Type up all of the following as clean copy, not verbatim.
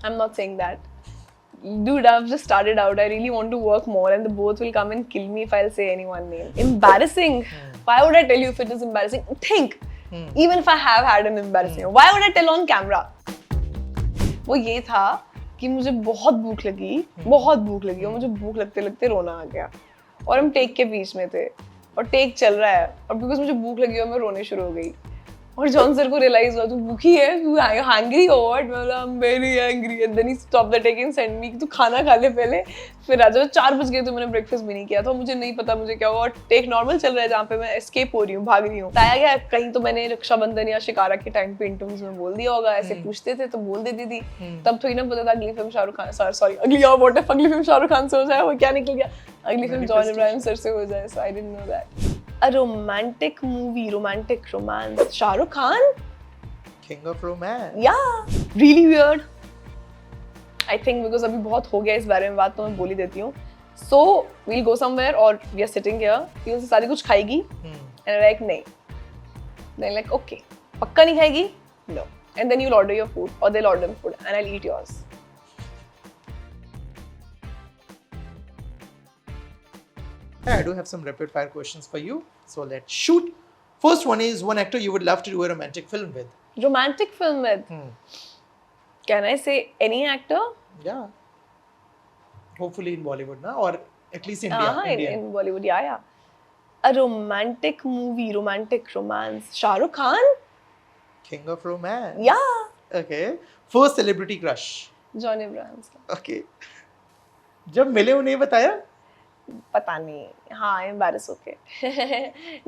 I'm not saying that. Dude, I've just started out. I really want to work more, and the both will come and kill me if I'll say any one name. Embarrassing? Why would I tell you if it is embarrassing? Think. Even if I have had an embarrassing, why would I tell on camera? वो ये था कि मुझे बहुत भूख लगी और मुझे भूख लगते लगते रोना आ गया और हम टेक के बीच में थे और टेक चल रहा है और बिकॉज मुझे भूख लगी और मैं रोने शुरू हो गई और जॉन सर को रियलाइज हुआ तू भूखी है, तू हैंग्री हो व्हाट? मैं बोला I am very angry and then he stop the take and send me तू खाना खा ले पहले फिर आ जाओ। 4 बज गए तो मैंने ब्रेकफास्ट भी नहीं किया था, मुझे नहीं पता मुझे क्या हुआ और टेक नॉर्मल चल रहा है जहाँ पे मैं एस्केप हो रही हूँ, भाग रही हूँ। बताया गया कहीं तो मैंने रक्षाबंधन या शिकारा के टाइम पे इंटरव्यूज में बोल दिया होगा, ऐसे पूछते थे तो बोल देती थी, तब थोड़ी ना पता था अगली फिल्म शाहरुख खान सॉरी अगली अगली फिल्म शाहरुख खान से हो जाए, वो क्या निकल गया, अगली फिल्म जॉन इब्राहिम सर से हो जाए। So I didn't know that. A romantic movie, romantic romance. Shah Rukh Khan? King of romance. Yeah. Really weird. I think because अभी बहुत हो गया इस बारे में बात तो मैं बोल ही देती हूँ. So we'll go somewhere or we are sitting here. कि उससे सारी कुछ खाएगी? And I'm like नहीं. Then like okay. पक्का नहीं खाएगी? No. And then you'll order your food or they'll order food and I'll eat yours. I do have some rapid fire questions for you. So let's shoot. First one is one actor you would love to do a romantic film with. Romantic film with? Can I say any actor? Yeah. Hopefully in Bollywood, na? Or at least India. In Bollywood, yeah. A romantic movie, romantic romance. Shah Rukh Khan? King of romance. Yeah. Okay. First celebrity crush. John Abraham. Okay. जब मिले उन्हें बताया? पता नहीं, हाँ embarrass होके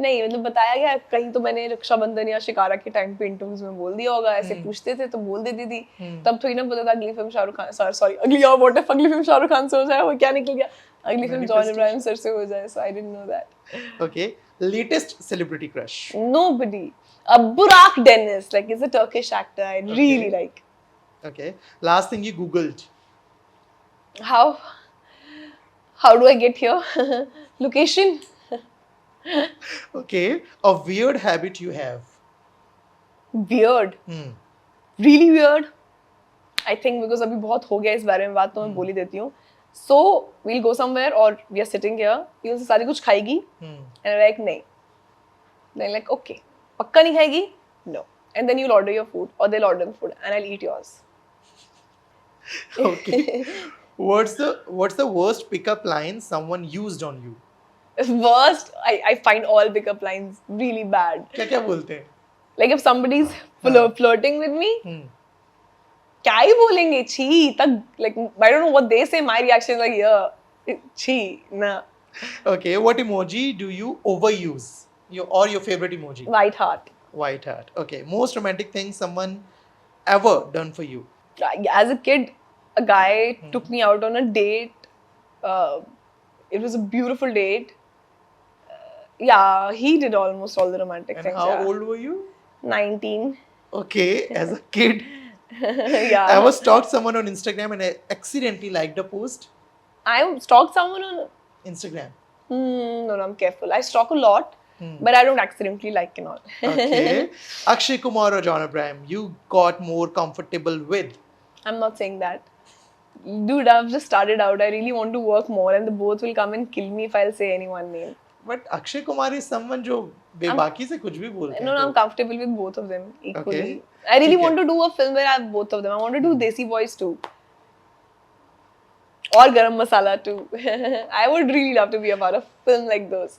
नहीं मतलब बताया गया कहीं तो मैंने रक्षाबंधन या शिकारा के टाइम पे इंटरव्यूज में बोल दिया होगा, ऐसे पूछते थे तो बोल देती थी, तब थोड़ी ना पता था अगली फिल्म शाहरुख खान सॉरी अगली फिल्म शाहरुख खान से हो जाए, वो क्या निकल गया, अगली फिल्म जॉन इब्राहिम सर से हो जाए। So I didn't know that. Okay, latest celebrity crush? Nobody. Burak Deniz, like he's a Turkish actor I really like. Okay, last thing you googled? How do I get here? Location. Okay, a weird habit you have? Weird. Really weird. I think because अभी बहुत हो गया इस बारे में बात तो मैं बोल ही देती हूँ. So we'll go somewhere or we are sitting here. ये उससे सारी कुछ खाएगी? And I'm like नहीं. Then like okay. पक्का नहीं खाएगी? No. And then you'll order your food or they'll order food and I'll eat yours. Okay. What's the worst pickup line someone used on you? Worst, I find all pickup lines really bad. क्या बोलते हैं? Like if somebody's flirting with me, क्या ही बोलेंगे? छी तक like I don't know what they say. My reaction is like yeah, छी ना. Okay, what emoji do you overuse? Your favorite emoji? White heart. White heart. Okay, most romantic thing someone ever done for you? As a kid, a guy took me out on a date. It was a beautiful date. Yeah, he did almost all the romantic things. And how old were you? 19. Okay, as a kid. Yeah. I was stalked someone on Instagram and I accidentally liked a post. I stalked someone on Instagram. No, I'm careful. I stalk a lot, but I don't accidentally like and all. Okay. Akshay Kumar or John Abraham, you got more comfortable with? I'm not saying that. Dude, I've just started out. I really want to work more, and the both will come and kill me if I'll say any one name. But Akshay Kumar is someone जो बेबाकी से कुछ भी बोलते हैं. No, I'm comfortable with both of them equally. Okay. I really want to do a film where I have both of them. I want to do Desi Boys too. Or Garam Masala too. I would really love to be a part of a film like those.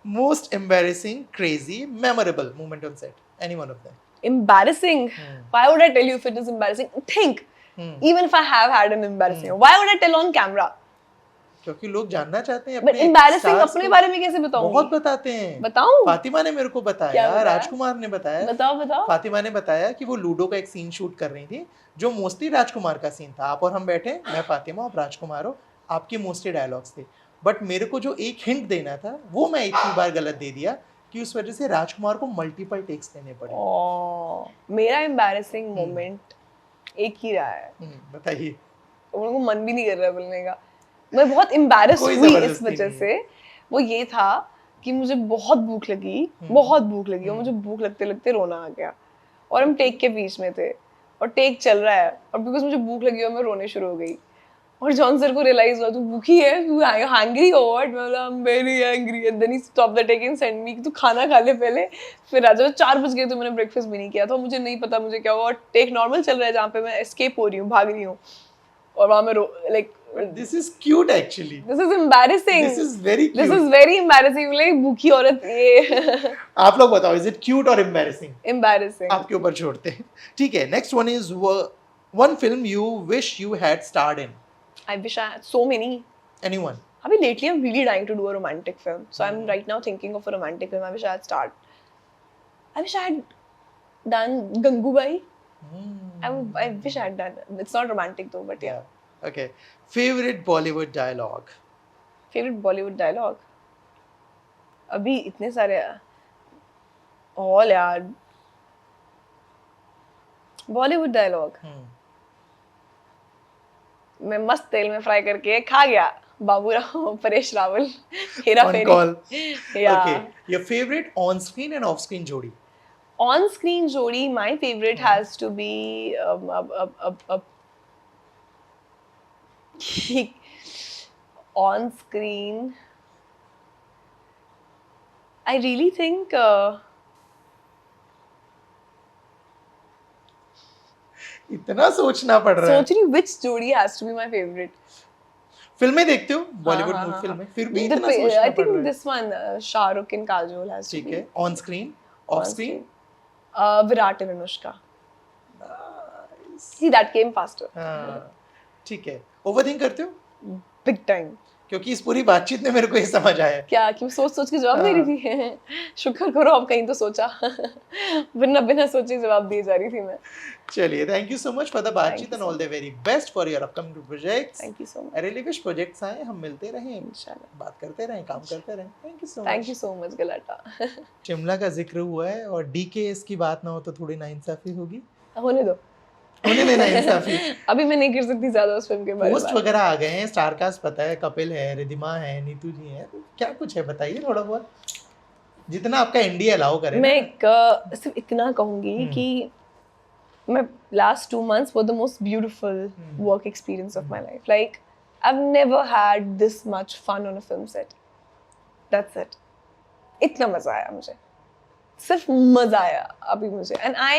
Most embarrassing, crazy, memorable moment on set. Any one of them. Embarrassing? Why would I tell you if it is embarrassing? Think. Even if I have had an embarrassing, why would I tell on camera? क्योंकि लोग जानना चाहते हैं But embarrassing अपने बारे में कैसे बताऊं? बहुत बताते हैं. बताऊं? फातिमा ने मेरे को बताया, राजकुमार ने बताया. बताओ. फातिमा ने बताया कि वो लूडो का एक सीन शूट कर रही थी जो मोस्टली राजकुमार का सीन था. आप और हम बैठे, मैं फातिमा और राजकुमार हो, आपके मोस्टली डायलॉग्स थे. बट मेरे को जो एक हिंट देना था वो मैं इतनी बार गलत दे दिया कि उस वजह से राजकुमार को मल्टीपल टेक्स देने पड़े. मेरा एम्बैरेसिंग मोमेंट एक ही रहा है. बताइए. मेरे को मन भी नहीं कर रहा बोलने का. मैं बहुत एम्बैरेस हुई इस वजह से. वो ये था कि मुझे बहुत भूख लगी और मुझे भूख लगते लगते रोना आ गया और हम टेक के बीच में थे और टेक चल रहा है और बिकॉज मुझे भूख लगी और मैं रोने शुरू हो गई और जॉन सर को रियलाइज हुआ तू भूखी है, तू हैंग्री हो व्हाट, मैं बोला I am very angry and then he stop the take and send me तू खाना खा ले पहले फिर आ जाओ। 4 बज गए तो मैंने ब्रेकफास्ट भी नहीं किया था, मुझे नहीं पता मुझे क्या हुआ और टेक नॉर्मल चल रहा है जहाँ पे मैं एस्केप हो रही हूँ, भाग रही हूँ और वहाँ मैं like This is cute actually. This is embarrassing, This is very this cute. Is very embarrassing, like भूखी औरत ये आप लोग बताओ, is it cute or embarrassing? Embarrassing. आपके ऊपर छोड़ते हैं। ठीक है, next one is one film you wish you had starred in. I wish I had so many. Anyone? I mean, lately I'm really dying to do a romantic film. So I'm right now thinking of a romantic film. I wish I had started. I wish I had done Gangubai. I wish I had done. It's not romantic though, but yeah. Okay. Favorite Bollywood dialogue? Favorite Bollywood dialogue? अभी इतने सारे all यार. Bollywood dialogue. मैं मस्त तेल में fry करके खा गया Baburao Paresh Rawal Hera On Pheri. call. Yeah. Okay. Your favorite on-screen and off-screen जोड़ी? On-screen jodi, my favorite has to be on-screen. I really think इतना सोचना पड़ रहा है। सोच रही हूँ which jodi has to be my favorite. फिल्में देखते हो बॉलीवुड हाँ, मूवी हाँ, फिल्में, हाँ. फिर भी इतना सोचना I पड़ रहा think है। this one Shahrukh and Kajol has to ठीक be. है, on screen, of screen. Virat and Anushka. See that came faster. हाँ, ठीक है। ओवरथिंक करते हो? Big time. क्योंकि इस पूरी बातचीत में मेरे को ये समझ आया। क्या कि सोच सोच के जवाब दे रही थी शुक्र करो अब कहीं तो सोचा बिना सोचे जवाब दिए जा रही थी मैं। चलिए, thank you so much for the बातचीत and all the very best for your upcoming projects. Thank you so much. I really wish projects आए, हम मिलते रहें, इंशाल्लाह। बात करते रहें, काम करते रहें। Thank you so much. Thank you so much गलाटा। Shimla का जिक्र हुआ है और डीकेएस की बात ना हो तो थोड़ी नाइंसाफी होगी। होने दो, होने देना इंसाफी। अभी मैं नहीं कर सकती ज्यादा उस फिल्म के बारे में। पोस्ट वगैरह आ गए हैं, स्टार कास्ट पता है, कपिल है, रिधिमा है, नीतू जी हैं, तो क्या कुछ है बताइए थोड़ा बहुत, जितना आपका इंडिया अलाउ करे। मैं सिर्फ इतना कहूंगी कि मैं last 2 months were the most beautiful work experience of my life. Like I've never had this much fun on a film set. That's it. इतना मजा आया मुझे, सिर्फ मजा आया अभी मुझे। And I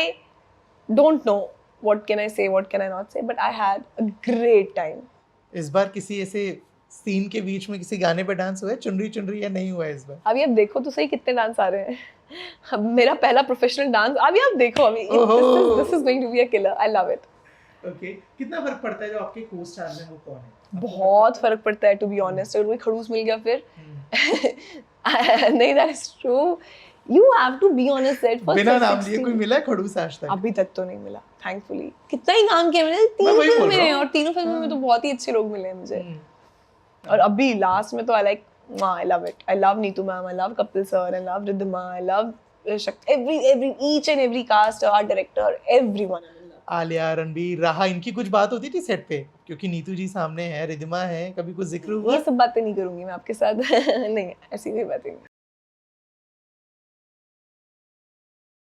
don't know what can I say, what can I not say, but I had a great time. इस बार किसी ऐसे सीन के बीच में किसी गाने पे डांस हुआ है, चुनरी चुनरी, या नहीं हुआ है इस बार? अभी आप देखो तो सही कितने डांस आ रहे हैं। अब मेरा पहला प्रोफेशनल डांस अभी आप देखो, अभी this is going to be a killer. I love it. Okay, कितना फर्क पड़ता है जो आपके को-स्टार हैं वो कौन है? बहुत फर्क पड़ता है टू बी ऑनेस्ट। अगर कोई खड़ूस मिल गया फिर नहीं, that is true. You have to be on a set for बिना नाम लिए कोई मिला है खड़ूस आज तक? अभी तक तो नहीं मिला थैंकफुली। कितना ही काम किया मैंने, 3 फिल्म में, और तीनों फिल्मों में तो बहुत ही अच्छे लोग मिले हैं मुझे। और अभी लास्ट में तो I love it. I love Neetu ma'am, I love Kapil sir, I love Riddhima, I love every each and every cast, art director, everyone. Alia, Ranbir, राहा, इनकी कुछ बात होती थी सेट पे? क्योंकि नीतू जी सामने है, रिधिमा है, कभी कुछ जिक्र हुआ? ये सब बातें नहीं करूंगी मैं आपके साथ। नहीं, ऐसी कोई बातें नहीं।